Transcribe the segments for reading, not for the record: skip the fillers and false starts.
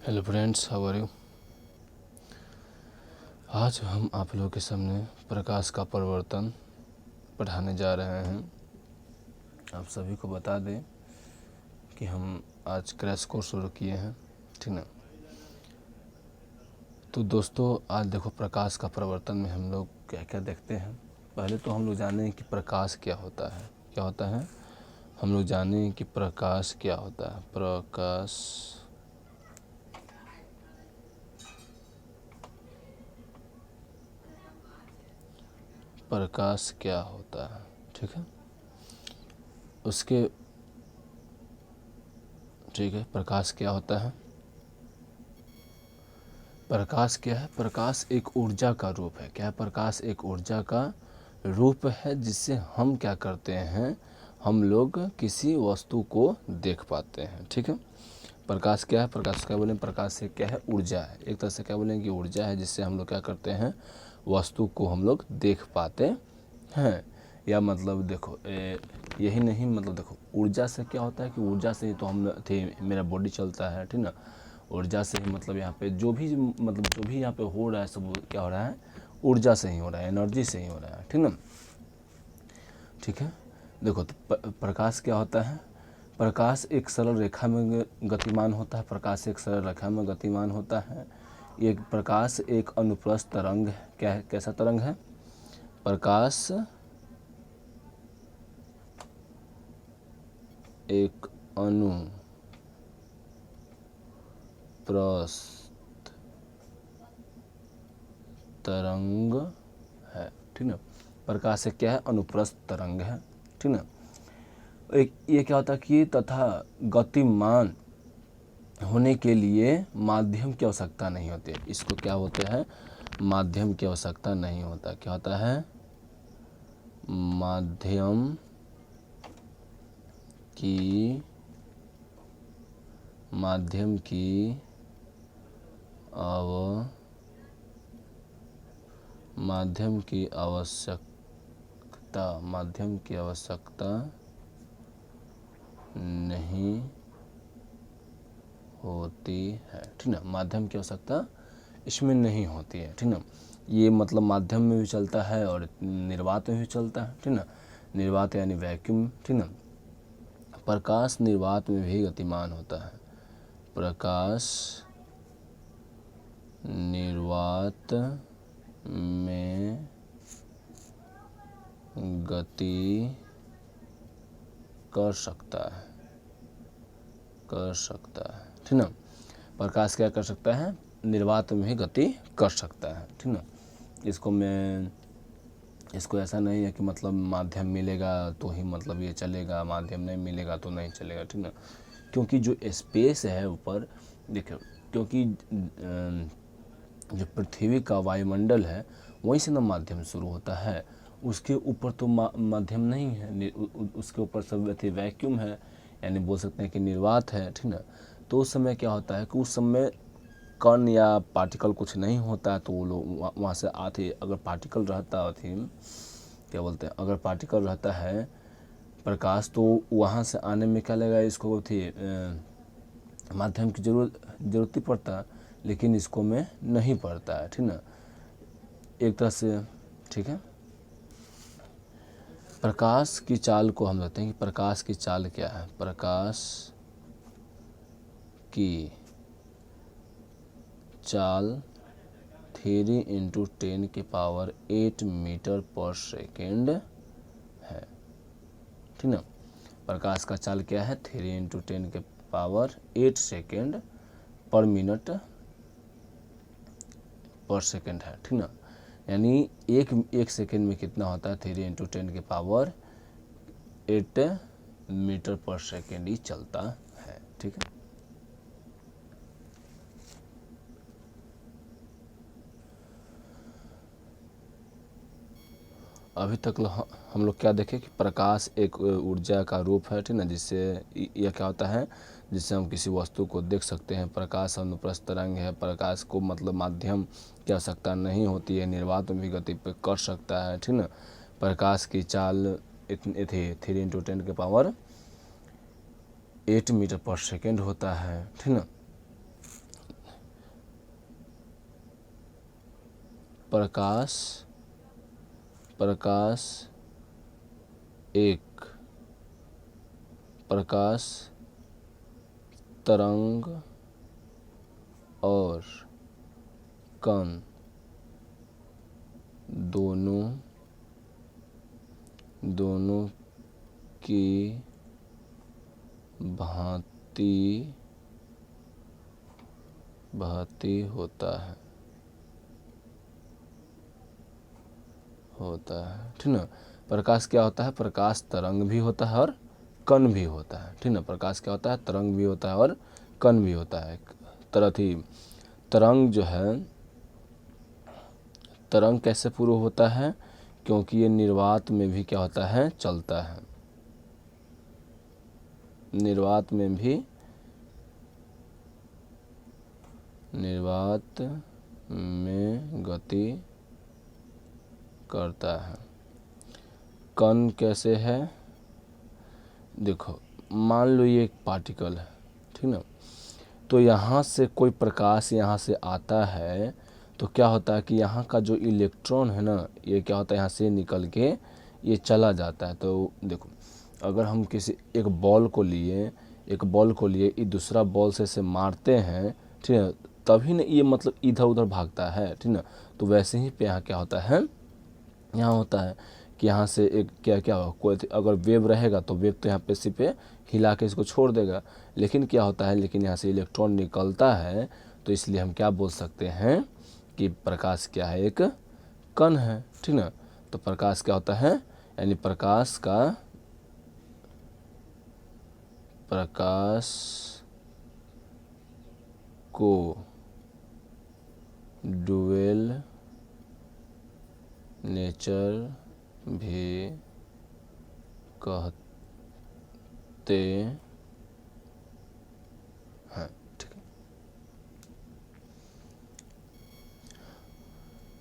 Hello friends, how are you. आज हम आप लोगों के सामने प्रकाश का परिवर्तन पढ़ाने जा रहे हैं। आप सभी को बता दें कि हम आज क्रैश कोर्स शुरू किए हैं, ठीक ना। तो दोस्तों, आज देखो प्रकाश का परिवर्तन में हम लोग क्या क्या देखते हैं। पहले तो हम लोग जाने कि प्रकाश क्या होता है। क्या होता है, हम लोग जाने कि प्रकाश क्या होता है। प्रकाश क्या होता है, ठीक है। उसके ठीक है, प्रकाश क्या होता है। प्रकाश क्या है? प्रकाश एक ऊर्जा का रूप है। क्या है? प्रकाश एक ऊर्जा का रूप है जिससे हम क्या करते हैं, हम लोग किसी वस्तु को देख पाते हैं, ठीक है। प्रकाश क्या है? प्रकाश क्या बोलें? प्रकाश से क्या है? ऊर्जा है। एक तरह से क्या बोलें कि ऊर्जा है जिससे हम लोग क्या करते हैं, वस्तु को हम लोग देख पाते हैं। या मतलब देखो यही नहीं, मतलब देखो ऊर्जा से क्या होता है कि ऊर्जा से ही तो हम थे मेरा बॉडी चलता है, ठीक ना। ऊर्जा से ही मतलब यहाँ पे जो भी यहाँ पे हो रहा है सब क्या हो रहा है, ऊर्जा से ही हो रहा है, एनर्जी से ही हो रहा है, ठीक ना। ठीक है, देखो तो प्रकाश क्या होता है। प्रकाश एक सरल रेखा में गतिमान होता है। प्रकाश एक सरल रेखा में गतिमान होता है। एक प्रकाश एक अनुप्रस्थ तरंग है। क्या है? कैसा तरंग है? प्रकाश एक अनुप्रस्थ तरंग है, ठीक ना। प्रकाश एक क्या है? अनुप्रस्थ तरंग है, ठीक ना। एक ये क्या होता है कि तथा गतिमान होने के लिए माध्यम की आवश्यकता नहीं होती है। इसको क्या होते हैं? माध्यम की आवश्यकता नहीं होता। क्या होता है? माध्यम की आवश्यकता नहीं होती है, ठीक ना। माध्यम की आवश्यकता इसमें नहीं होती है, ठीक ना। ये मतलब माध्यम में भी चलता है और निर्वात में भी चलता है, ठीक ना। निर्वात यानी वैक्यूम, ठीक ना। प्रकाश निर्वात में भी गतिमान होता है। प्रकाश निर्वात में गति कर सकता है, ठीक ना। प्रकाश क्या कर सकता है? निर्वात में ही गति कर सकता है, ठीक ना। इसको ऐसा नहीं है कि मतलब माध्यम मिलेगा तो ही मतलब ये चलेगा, माध्यम नहीं मिलेगा तो नहीं चलेगा, ठीक ना। क्योंकि जो स्पेस है ऊपर देखो, क्योंकि जो पृथ्वी का वायुमंडल है वहीं से ना माध्यम शुरू होता है। उसके ऊपर तो माध्यम नहीं है, उसके ऊपर सब वैक्यूम है, यानी बोल सकते हैं कि निर्वात है, ठीक ना। तो उस समय क्या होता है कि उस समय कण या पार्टिकल कुछ नहीं होता है, तो वो लोग वहाँ से आते। अगर पार्टिकल रहता थी, क्या बोलते हैं, अगर पार्टिकल रहता है प्रकाश, तो वहाँ से आने में क्या लगेगा, इसको थी माध्यम की जरूरत ही पड़ता, लेकिन इसको में नहीं पड़ता है, ठीक ना। एक तरह से, ठीक है। प्रकाश की चाल को हम कहते हैं कि प्रकाश की चाल क्या है। प्रकाश की चाल 3 × 10⁸ मीटर पर सेकेंड है, ठीक ना। प्रकाश का चाल क्या है? 3 × 10⁸ सेकेंड पर मिनट पर सेकेंड है, ठीक ना। यानी एक सेकेंड में कितना होता है? 3 × 10⁸ मीटर पर सेकेंड ही चलता है, ठीक है। अभी तक हम लोग क्या देखे कि प्रकाश एक ऊर्जा का रूप है, ठीक ना। जिससे यह क्या होता है, जिससे हम किसी वस्तु को देख सकते हैं। प्रकाश अनुप्रस्थ तरंग है। प्रकाश को मतलब माध्यम की आवश्यकता नहीं होती है, निर्वात में भी गति कर सकता है, ठीक ना। प्रकाश की चाल इतनी थी 3 × 10⁸ मीटर पर सेकेंड होता है, ठीक ना। प्रकाश प्रकाश एक प्रकाश तरंग और कण दोनों की भांति होता है ठीक ना। प्रकाश क्या होता है? प्रकाश तरंग भी होता है और कण भी होता है, ठीक ना। प्रकाश क्या होता है? तरंग भी होता है और कण भी होता है। तरंग जो है, तरंग कैसे पूरा होता है? क्योंकि ये निर्वात में भी क्या होता है? चलता है। निर्वात में गति करता है। कण कैसे है? देखो, मान लो ये एक पार्टिकल है, ठीक ना। तो यहाँ से कोई प्रकाश यहाँ से आता है तो क्या होता है कि यहाँ का जो इलेक्ट्रॉन है ना, ये क्या होता है, यहाँ से निकल के ये चला जाता है। तो देखो, अगर हम किसी एक बॉल को लिए ये दूसरा बॉल से मारते हैं, ठीक है, तभी ना ये मतलब इधर उधर भागता है, ठीक ना। तो वैसे ही पे यहाँ क्या होता है, यहाँ होता है कि यहाँ से एक क्या होगा, कोई अगर वेव रहेगा तो वेव तो यहाँ पे सिर्फ हिला के इसको छोड़ देगा। लेकिन क्या होता है, लेकिन यहाँ से इलेक्ट्रॉन निकलता है, तो इसलिए हम क्या बोल सकते हैं कि प्रकाश क्या है? एक कण है, ठीक ना। तो प्रकाश क्या होता है? यानी प्रकाश को डुअल नेचर भी कहते हैं, ठीक है।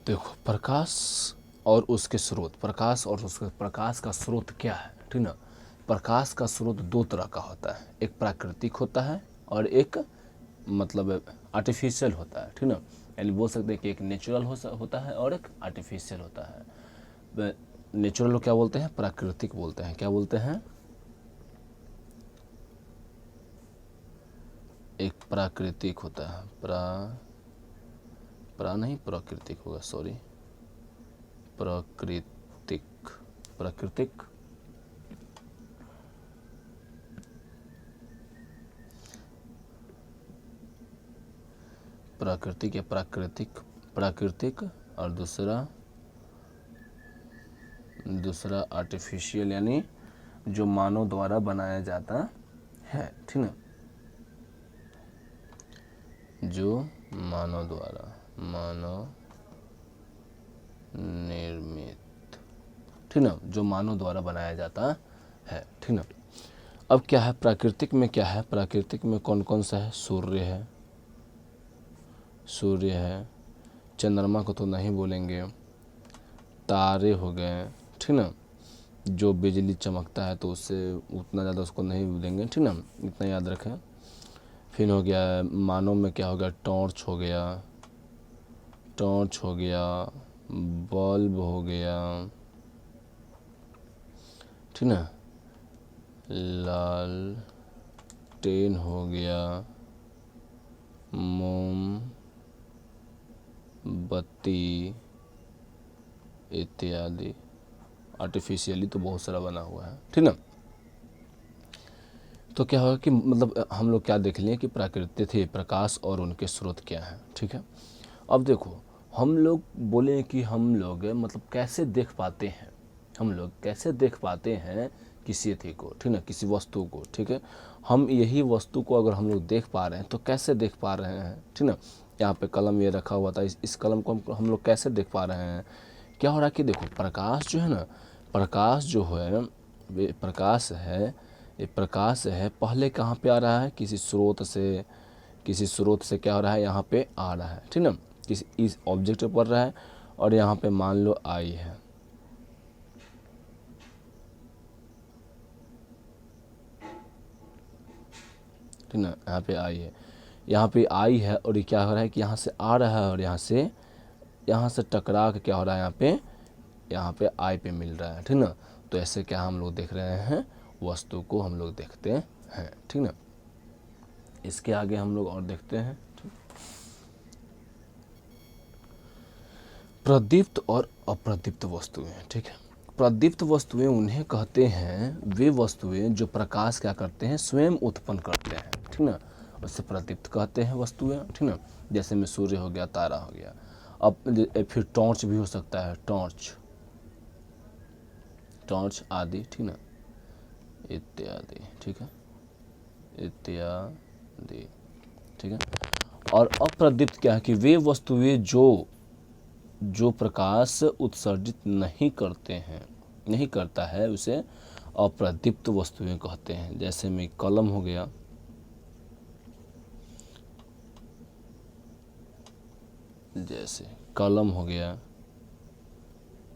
देखो, प्रकाश और उसके स्रोत, प्रकाश का स्रोत क्या है, ठीक ना। प्रकाश का स्रोत दो तरह का होता है, एक प्राकृतिक होता है और एक मतलब आर्टिफिशियल होता है, ठीक ना। यानी बोल सकते हैं कि एक नेचुरल होता है और एक आर्टिफिशियल होता है। नेचुरल क्या बोलते हैं? प्राकृतिक बोलते हैं। क्या बोलते हैं? एक प्राकृतिक होता है, प्राकृतिक होगा, सॉरी, प्राकृतिक या प्राकृतिक और दूसरा आर्टिफिशियल, यानी जो मानव द्वारा बनाया जाता है, ठीक ना। जो मानव निर्मित, ठीक ना, जो मानव द्वारा बनाया जाता है, ठीक ना। अब क्या है प्राकृतिक में? क्या है प्राकृतिक में? कौन कौन सा है? सूर्य है, चंद्रमा को तो नहीं बोलेंगे, तारे हो गए, ठीक ना। जो बिजली चमकता है तो उससे उतना ज़्यादा उसको नहीं बोलेंगे, ठीक ना, इतना याद रखें। फिर हो गया मानव में, क्या हो गया? टॉर्च हो गया, बल्ब हो गया, ठीक ना, लालटेन हो गया, मोमबत्ती इत्यादि। आर्टिफिशियली तो बहुत सारा बना हुआ है, ठीक ना। तो क्या होगा कि मतलब हम लोग क्या देख लें कि प्राकृतिक थे प्रकाश और उनके स्रोत क्या हैं, ठीक है। अब देखो, हम लोग बोले कि हम लोग मतलब कैसे देख पाते हैं, किसी थी को, ठीक ना, किसी वस्तु को, ठीक है। हम यही वस्तु को अगर हम लोग देख पा रहे हैं तो कैसे देख पा रहे हैं, ठीक ना। यहाँ पे कलम ये रखा हुआ था, इस कलम को हम लोग कैसे देख पा रहे हैं? क्या हो रहा है कि देखो, प्रकाश जो है ना, प्रकाश जो है, प्रकाश है, पहले कहाँ पे आ रहा है? किसी स्रोत से क्या हो रहा है? यहाँ पे आ रहा है, ठीक ना, किसी इस ऑब्जेक्ट पे पड़ रहा है और यहाँ पे मान लो आई है, ठीक ना, यहाँ पे आई है और ये क्या हो रहा है कि यहाँ से आ रहा है और यहाँ यहाँ से टकरा के क्या हो रहा है, यहाँ पे आई पे मिल रहा है, ठीक ना। तो ऐसे क्या हम लोग देख रहे हैं, वस्तु को हम लोग देखते हैं, ठीक ना। इसके आगे हम लोग और देखते हैं, ठीक। प्रदीप्त और अप्रदीप्त वस्तुएं, ठीक है। प्रदीप्त वस्तुएं उन्हें कहते हैं वे वस्तुएं जो प्रकाश क्या करते हैं, स्वयं उत्पन्न करते हैं, ठीक ना। उससे प्रदीप्त कहते हैं वस्तुएं, ठीक ना। जैसे में सूर्य हो गया, तारा हो गया। अब फिर टॉर्च भी हो सकता है, टॉर्च आदि, ठीक ना, इत्यादि, ठीक है, इत्यादि, ठीक है। और अप्रदीप्त क्या है कि वे वस्तुएं जो प्रकाश उत्सर्जित नहीं करता है, उसे अप्रदीप्त वस्तुएं कहते हैं। जैसे में कलम हो गया,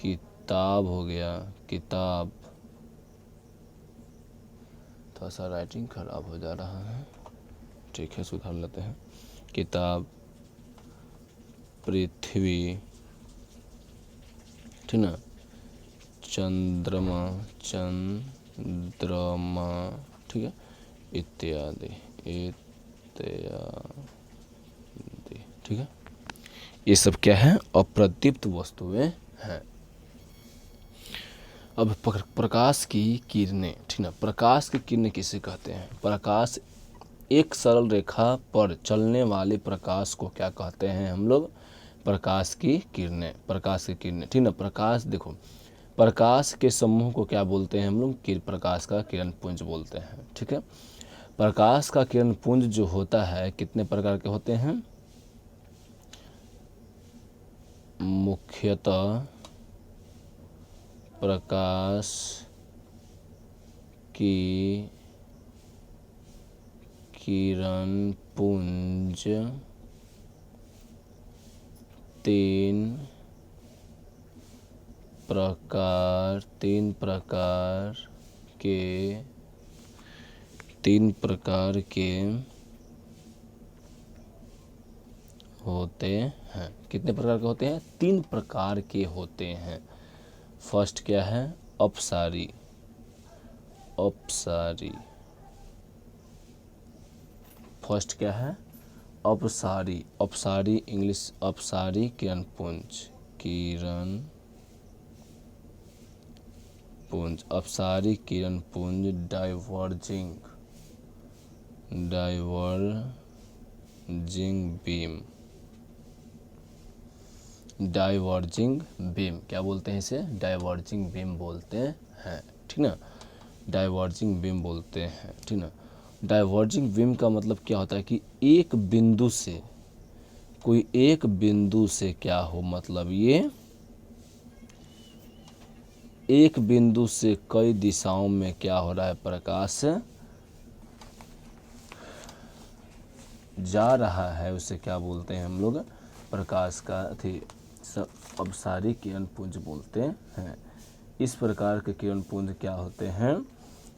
किताब हो गया, थोड़ा सा राइटिंग खराब हो जा रहा है, ठीक है, सुधार लेते हैं। किताब, पृथ्वी, ठीक ना, चंद्रमा, ठीक है, इत्यादि, ठीक है। ये सब क्या है, अप्रदीप्त वस्तुएं हैं। अब प्रकाश की किरणें, ठीक ना। प्रकाश की किरणें किसे कहते हैं? प्रकाश, एक सरल रेखा पर चलने वाले प्रकाश को क्या कहते हैं हम लोग? प्रकाश की किरणें, ठीक ना। प्रकाश, देखो, प्रकाश के समूह को क्या बोलते हैं हम लोग? प्रकाश का किरण पुंज बोलते हैं, ठीक है। प्रकाश का किरण पुंज जो होता है, कितने प्रकार के होते हैं? मुख्यतः प्रकाश की किरण पुंज तीन प्रकार के होते हैं। कितने प्रकार के होते हैं? 3 प्रकार के होते हैं। फर्स्ट क्या है? अपसारी, फर्स्ट क्या है? अपसारी, इंग्लिश अपसारी किरण पुंज, अपसारी किरण पुंज, डाइवर्जिंग बीम, क्या बोलते हैं इसे? डाइवर्जिंग बीम बोलते हैं, ठीक ना। डाइवर्जिंग बीम बोलते हैं, ठीक ना। डाइवर्जिंग बीम का मतलब क्या होता है कि एक बिंदु से क्या हो, मतलब ये एक बिंदु से कई दिशाओं में क्या हो रहा है, प्रकाश जा रहा है, उसे क्या बोलते हैं हम लोग? प्रकाश का अपसारी किरण पुंज बोलते हैं। इस प्रकार के किरण पुंज क्या होते हैं?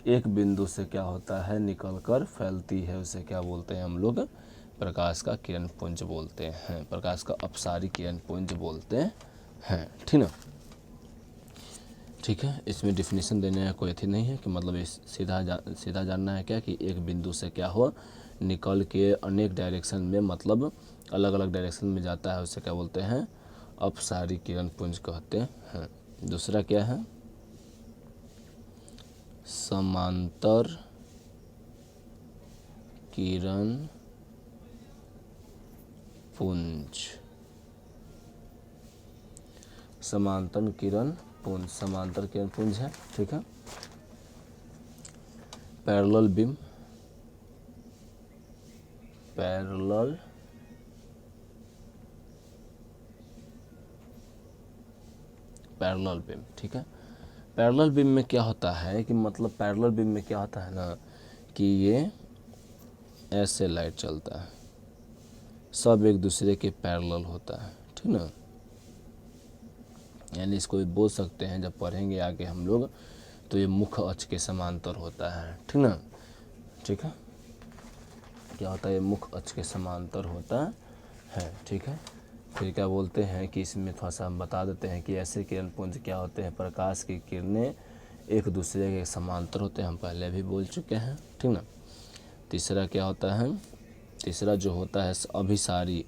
एक बिंदु से क्या होता है, निकलकर फैलती है, उसे क्या बोलते हैं हम लोग? प्रकाश का किरण पुंज बोलते हैं, प्रकाश का अपसारी किरण पुंज बोलते हैं, ठीक ना। ठीक है, इसमें डिफिनीशन देने का कोई अथी नहीं है कि मतलब सीधा जानना है क्या कि एक बिंदु से क्या हो, निकल के अनेक डायरेक्शन में, मतलब अलग अलग डायरेक्शन में जाता है, उसे क्या बोलते हैं? अपसारी किरण पुंज कहते हैं। दूसरा क्या है? समांतर किरण पुंज, समांतर किरण पुंज है, ठीक है। पैरेलल बीम, ठीक है। पैरेलल बीम में क्या होता है कि मतलब पैरेलल बीम में क्या होता है ना कि ये ऐसे लाइट चलता है, सब एक दूसरे के पैरेलल होता है, ठीक ना। यानी इसको भी बोल सकते हैं, जब पढ़ेंगे आगे हम लोग, तो ये मुख्य अक्ष के समांतर होता है, ठीक ना। ठीक है, क्या होता है? ये मुख्य अक्ष के समांतर होता है, ठीक है। फिर क्या बोलते हैं कि इसमें थोड़ा सा हम बता देते हैं कि ऐसे किरण पुंज क्या होते हैं, प्रकाश की किरणें एक दूसरे के समांतर होते हैं, हम पहले भी बोल चुके हैं, ठीक ना। तीसरा क्या होता है, तीसरा जो होता है अभिसारी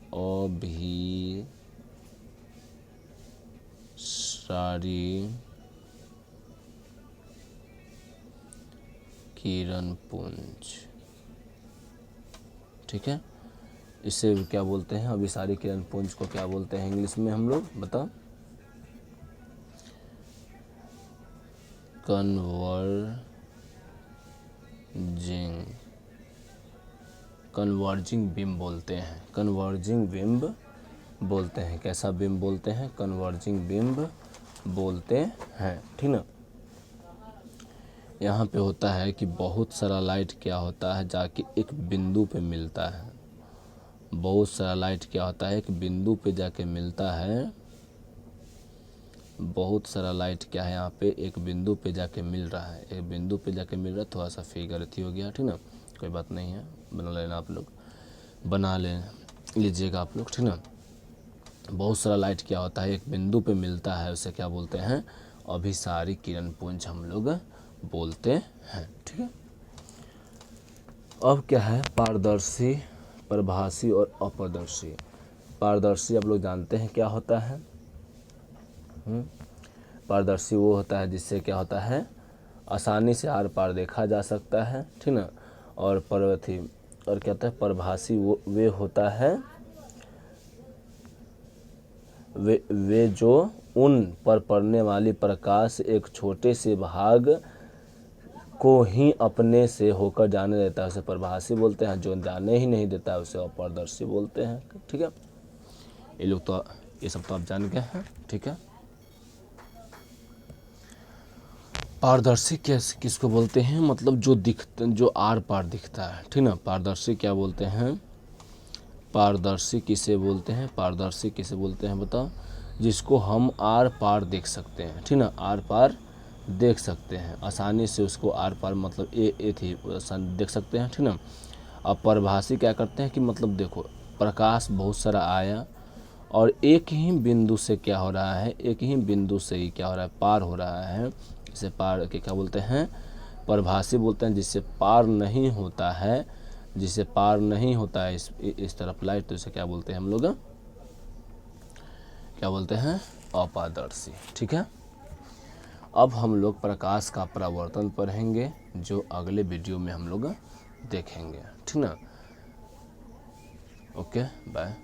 किरण पुंज, ठीक है। इसे क्या बोलते हैं, अभिसारी किरण पुंज को क्या बोलते हैं इंग्लिश में हम लोग, बताओ। कन्वर्जिंग बिंब बोलते हैं, कन्वर्जिंग बिंब बोलते हैं। कैसा बिंब बोलते हैं, कन्वर्जिंग बिंब बोलते हैं, ठीक ना। यहाँ पे होता है कि बहुत सारा लाइट क्या होता है जाके एक बिंदु पे मिलता है, बहुत सारा लाइट क्या होता है एक बिंदु पे जाके मिलता है, बहुत सारा लाइट क्या है यहाँ पे एक बिंदु पे जाके मिल रहा है, एक बिंदु पे जाके मिल रहा है। थोड़ा सा फिगर अथी हो गया, ठीक ना, कोई बात नहीं है, बना लेना आप लोग, बना लीजिएगा आप लोग, ठीक ना। बहुत सारा लाइट क्या होता है एक बिंदु पे मिलता है, उसे क्या बोलते हैं, अभिसारी किरण पुंज हम लोग बोलते हैं, ठीक है। अब क्या है, पारदर्शी, प्रभासी और अपारदर्शी। पारदर्शी आप लोग जानते हैं क्या होता है, पारदर्शी वो होता है जिससे क्या होता है आसानी से आर पार देखा जा सकता है, ठीक ना। और परवथी और क्या होता है, प्रभासी वो वे होता है, वे जो उन पर पड़ने वाली प्रकाश एक छोटे से भाग को ही अपने से होकर जाने देता है, उसे प्रभासी बोलते हैं। जो जाने ही नहीं देता है उसे अपारदर्शी बोलते हैं, ठीक है। ये लोग तो ये सब तो आप जान गए हैं, ठीक है। पारदर्शी किसको बोलते हैं, मतलब जो आर पार दिखता है, ठीक ना। पारदर्शी क्या बोलते हैं, पारदर्शी किसे बोलते हैं, पारदर्शी किसे बोलते हैं बताओ, जिसको हम आर पार देख सकते हैं, ठीक ना, आर पार देख सकते हैं आसानी से, उसको आर पार मतलब ए थी देख सकते हैं, ठीक ना। अब परभासी क्या करते हैं कि मतलब देखो प्रकाश बहुत सारा आया और एक ही बिंदु से क्या हो रहा है, एक ही बिंदु से ही क्या हो रहा है, पार हो रहा है। इसे पार के क्या बोलते हैं, परभासी बोलते हैं। जिससे पार नहीं होता है, जिसे पार नहीं होता है इस तरफ लाइट, तो इसे क्या बोलते हैं हम लोग, क्या बोलते हैं, अपारदर्शी, ठीक है। अब हम लोग प्रकाश का परावर्तन पढ़ेंगे, जो अगले वीडियो में हम लोग देखेंगे, ठीक ना। Okay, bye.